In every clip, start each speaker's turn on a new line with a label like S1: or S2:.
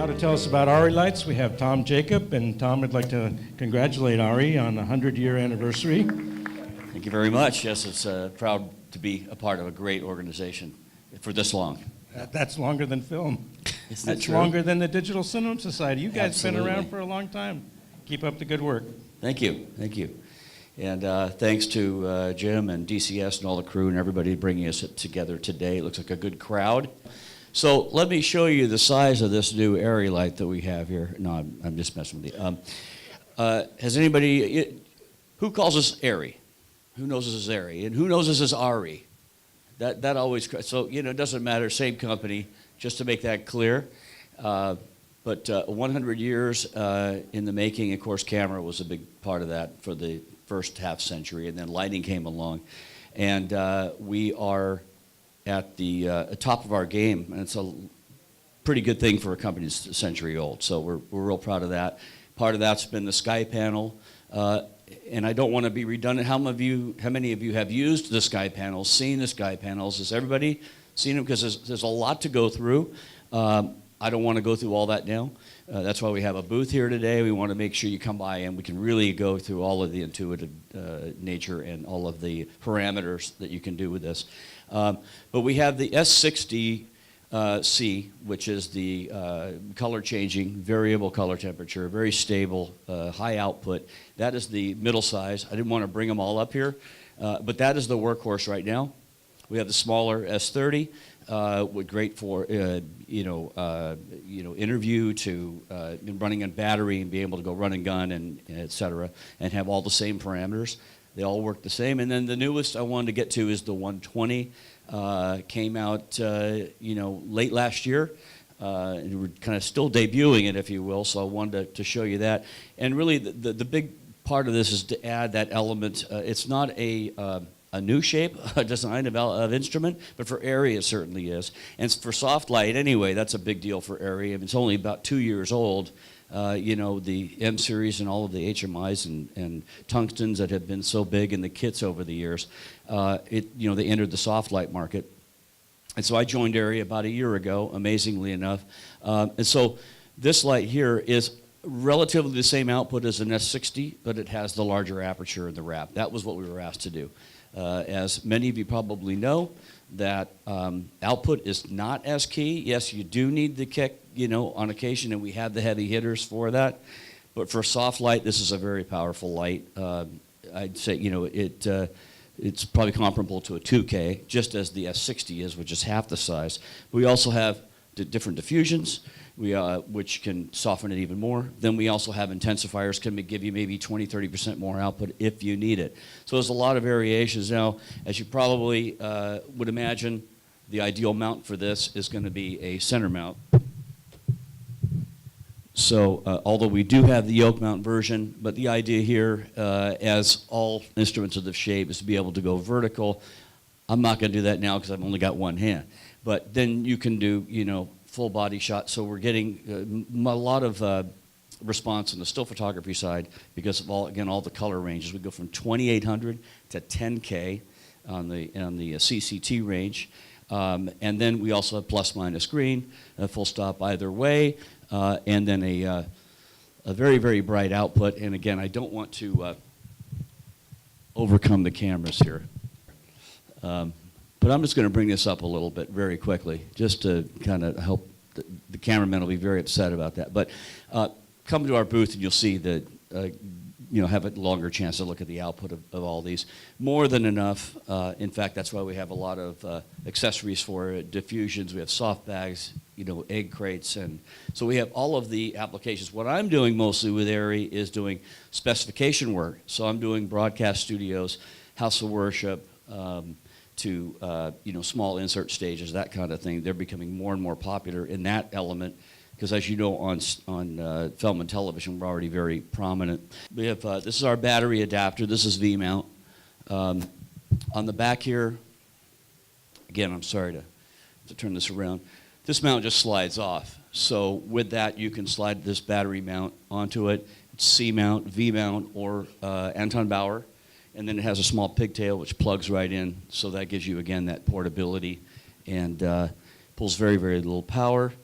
S1: Now to tell us about ARRI Lights, we have Tom Jacob, and Tom would like to congratulate ARRI on the 100-year anniversary.
S2: Thank you very much. Yes, it's proud to be a part of a great organization for this long.
S1: That's longer than film.
S2: Isn't that
S1: That's
S2: true?
S1: longer than the Digital Cinema Society. You guys have been
S2: Absolutely.
S1: around for a long time. Keep up the good work.
S2: Thank you. Thank you. And thanks to Jim and DCS and all the crew and everybody bringing us together today. It looks like a good crowd. So let me show you the size of this new ARRI light that we have here. No, I'm just messing with you. Has anybody, who calls us ARRI? Who knows us as ARRI? And who knows us as ARRI? That always, so, you know, it doesn't matter, same company, just to make that clear. But 100 years in the making. Of course, camera was a big part of that for the first half century, and then lighting came along. And we are at the top of our game, and it's a pretty good thing for a company that's a century old. So we're real proud of that. Part of that's been the sky panel. And I don't want to be redundant. How many of you have used the sky panels, seen the sky panels? Has everybody seen them? Because there's a lot to go through. I don't want to go through all that now. That's why we have a booth here today. We want to make sure you come by and we can really go through all of the intuitive nature and all of the parameters that you can do with this. But we have the S60C, which is the color changing, variable color temperature, very stable, high output. That is the middle size. I didn't want to bring them all up here, but that is the workhorse right now. We have the smaller S30, great for interview to running on battery and be able to go run and gun and et cetera, and have all the same parameters. They all work the same. And then the newest I wanted to get to is the 120. Came out late last year. And we're kind of still debuting it, if you will. So I wanted to show you that. And really, the big part of this is to add that element. It's not a new shape, a design of instrument, but for ARRI it certainly is. And for soft light, anyway, that's a big deal for ARRI. I mean, it's only about 2 years old. The M series and all of the HMIs and tungstens that have been so big in the kits over the years, they entered the soft light market. And so I joined ARRI about a year ago, amazingly enough. And so this light here is relatively the same output as an S60, but it has the larger aperture in the wrap. That was what we were asked to do. As many of you probably know, that output is not as key. Yes, you do need the kick, on occasion, and we have the heavy hitters for that. But for soft light, this is a very powerful light. I'd say, it's probably comparable to a 2K, just as the S60 is, which is half the size. We also have different diffusions, which can soften it even more. Then we also have intensifiers, can give you maybe 20, 30% more output if you need it. So there's a lot of variations. Now, as you probably would imagine, the ideal mount for this is going to be a center mount. So although we do have the yoke mount version, but the idea here, as all instruments of this shape, is to be able to go vertical. I'm not going to do that now because I've only got one hand. But then you can do, full body shot. So we're getting a lot of response on the still photography side because of all the color ranges. We go from 2800 to 10K on the CCT range. And then we also have plus minus green, full stop either way. And then a very, very bright output. And again, I don't want to overcome the cameras here. But I'm just going to bring this up a little bit very quickly, just to kind of help. The cameraman will be very upset about that. But come to our booth and you'll see that, have a longer chance to look at the output of all these. More than enough. In fact, that's why we have a lot of accessories for it, diffusions. We have soft bags, egg crates. And so we have all of the applications. What I'm doing mostly with ARRI is doing specification work. So I'm doing broadcast studios, house of worship, to small insert stages, that kind of thing. They're becoming more and more popular in that element because, as you know, on film and television, we're already very prominent. We have this is our battery adapter. This is V-mount. On the back here, again, I'm sorry to turn this around. This mount just slides off. So with that, you can slide this battery mount onto it. It's C-mount, V-mount, or Anton Bauer. And then it has a small pigtail which plugs right in, so that gives you, again, that portability and pulls very, very little power.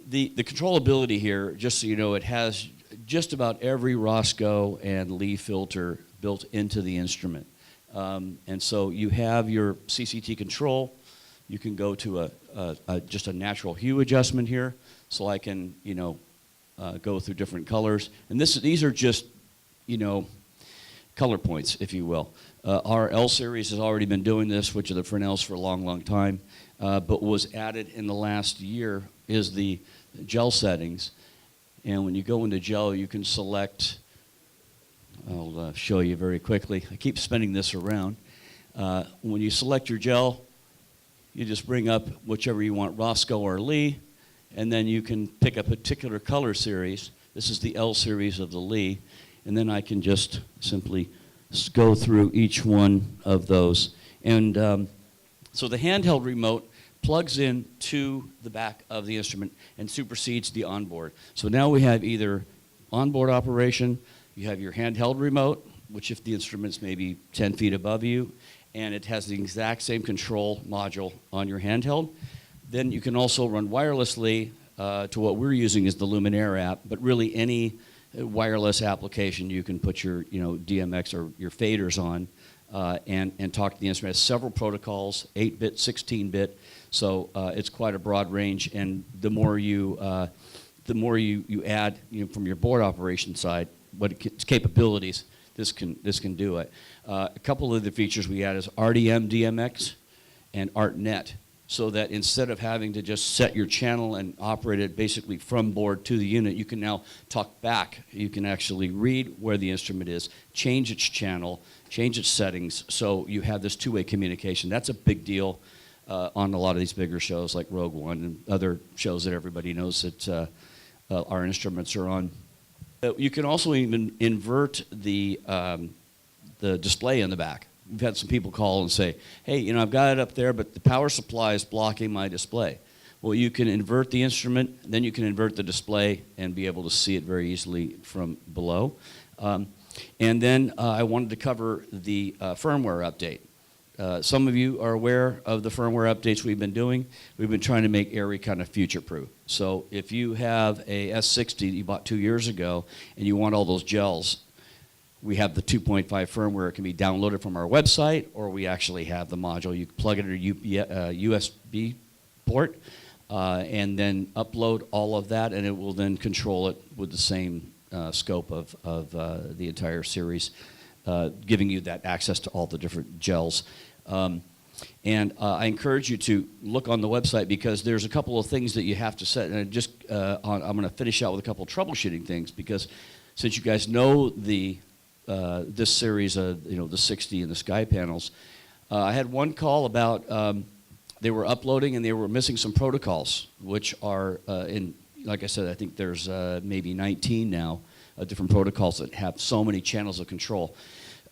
S2: the controllability here, just so you know, it has just about every Roscoe and Lee filter built into the instrument. And so you have your CCT control. You can go to just a natural hue adjustment here, so I can, go through different colors. And these are just, color points, if you will. Our L series has already been doing this, which are the Fresnels for a long, long time. But was added in the last year is the gel settings. And when you go into gel, you can select, I'll show you very quickly. I keep spinning this around. When you select your gel, you just bring up whichever you want, Roscoe or Lee, and then you can pick a particular color series. This is the L series of the Lee, and then I can just simply go through each one of those. And so the handheld remote plugs in to the back of the instrument and supersedes the onboard. So now we have either onboard operation, you have your handheld remote, which if the instrument's maybe 10 feet above you, and it has the exact same control module on your handheld. Then you can also run wirelessly to what we're using is the Luminaire app, but really any wireless application you can put your DMX or your faders on and talk to the instrument. It has several protocols, 8-bit, 16-bit, so it's quite a broad range, and the more you add from your board operation side, what its capabilities, this can do it. A couple of the features we add is RDM DMX and ArtNet, so that instead of having to just set your channel and operate it basically from board to the unit, you can now talk back. You can actually read where the instrument is, change its channel, change its settings, so you have this two-way communication. That's a big deal on a lot of these bigger shows like Rogue One and other shows that everybody knows that our instruments are on. You can also even invert the display in the back. We've had some people call and say, hey, I've got it up there, but the power supply is blocking my display. Well, you can invert the instrument, then you can invert the display and be able to see it very easily from below. And then I wanted to cover the firmware update. Some of you are aware of the firmware updates we've been doing. We've been trying to make ARRI kind of future-proof. So if you have a S60 that you bought 2 years ago and you want all those gels, we have the 2.5 firmware. It can be downloaded from our website, or we actually have the module. You plug it in a USB port and then upload all of that, and it will then control it with the same scope of the entire series, giving you that access to all the different gels. And I encourage you to look on the website because there's a couple of things that you have to set. And I'm going to finish out with a couple of troubleshooting things because since you guys know this series, the 60 and the sky panels, I had one call about they were uploading and they were missing some protocols, which are like I said, I think there's maybe 19 now different protocols that have so many channels of control.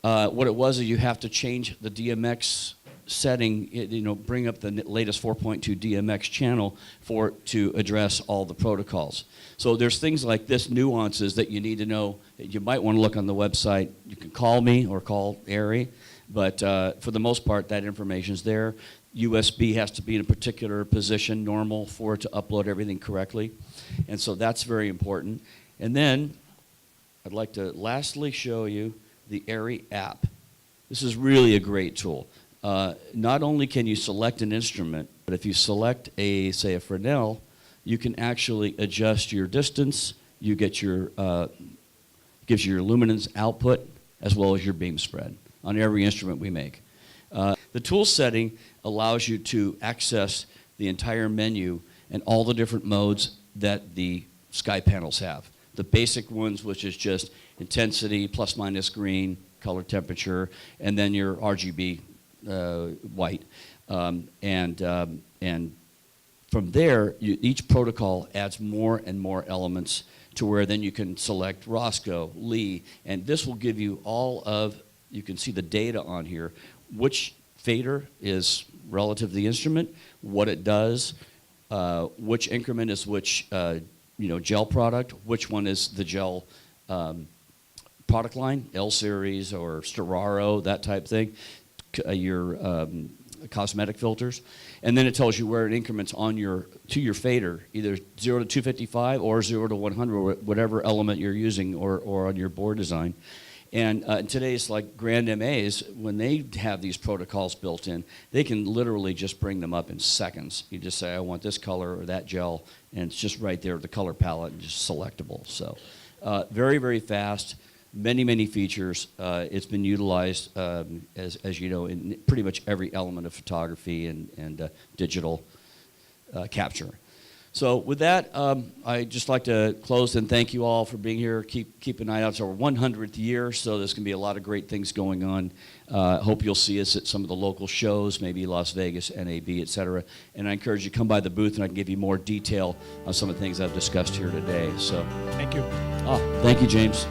S2: What it was is you have to change the DMX setting, bring up the latest 4.2 DMX channel to address all the protocols. So there's things like this, nuances that you need to know that you might want to look on the website. You can call me or call ARRI, but for the most part, that information's there. USB has to be in a particular position, normal, for it to upload everything correctly. And so that's very important. And then I'd like to lastly show you the ARRI app. This is really a great tool. Not only can you select an instrument, but if you select say a Fresnel, you can actually adjust your distance. You get gives you your luminance output as well as your beam spread on every instrument we make. The tool setting allows you to access the entire menu and all the different modes that the sky panels have. The basic ones, which is just intensity, plus minus green, color temperature, and then your RGB white. And from there, each protocol adds more and more elements to where then you can select Roscoe, Lee, and this will give you you can see the data on here, which fader is relative to the instrument, what it does, which increment is which gel product, which one is the gel product line, L series or Storaro, that type thing. Your cosmetic filters. And then it tells you where it increments on to your fader, either 0 to 255 or 0 to 100, or whatever element you're using, or on your board design. And today's like Grand MAs, when they have these protocols built in, they can literally just bring them up in seconds. You just say, I want this color or that gel, and it's just right there, the color palette, and just selectable. So very, very fast, many features. It's been utilized, as you know, in pretty much every element of photography and digital capture. So with that, I'd just like to close and thank you all for being here. Keep an eye out. It's our 100th year, so there's going to be a lot of great things going on. Hope you'll see us at some of the local shows, maybe Las Vegas, NAB, et cetera. And I encourage you to come by the booth, and I can give you more detail on some of the things I've discussed here today. So
S1: Thank you.
S2: thank you, James.